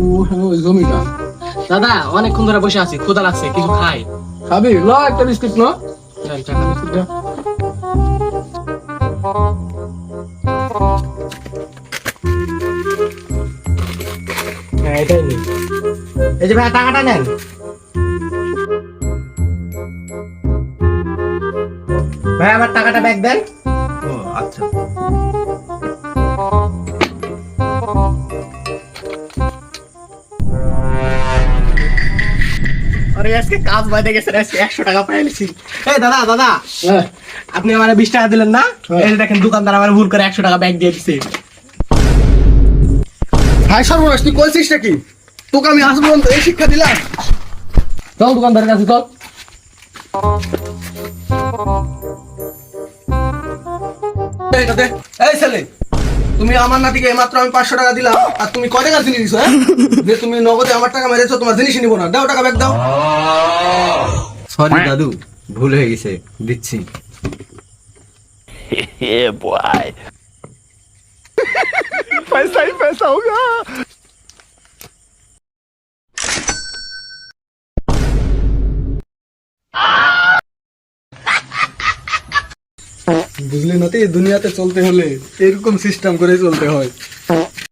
ও হ্যাঁ ওই জমিটা। দাদা অনেকক্ষণ ধরে বসে আছি, ক্ষুধা লাগছে, কিছু খাই। খাবি ল একটা বিস্কুট ন। দেন টাকা। বিস্কুটটা। হ্যাঁ এটাই নিন। এই যে ভাই টাকাটা নেন। ভাই আমার টাকাটা ব্যাক দেন। ও আচ্ছা। আরে আজকে কাজ বাইরে গেছে, আজকে 100 টাকা পাইছি। এই দাদা দাদা, হ্যাঁ আপনি আমারে 20 টাকা দিলেন না? হ্যাঁ। এই যে দেখেন দোকানদার আমারে ভুল করে 100 টাকা ব্যাক দিয়ে দিছে। হাই সর্বনাশ, তুই কইছিস নাকি? তোকে আমি আজ পর্যন্ত এই শিক্ষা দিলাম? চল দোকানদারের কাছে চল। এইটা দে। এই ছেলে, তুমি আমার নাতিকে মাত্র আমি 500 টাকা দিলাম আর তুমি কয় টাকা জিনিস দিছো? হ্যাঁ যে তুমি নগদে আমার টাকা মেরেছো, তোমার জিনিসই নিবো না। দাও টাকা ব্যাক দাও। সরি দাদু, ভুল হয়ে গেছে, দিচ্ছি। Yeah, boy. पैसा ही पैसा होगा। বুঝলি না, এই দুনিয়াতে চলতে হলে এরকম সিস্টেম করে চলতে হয়।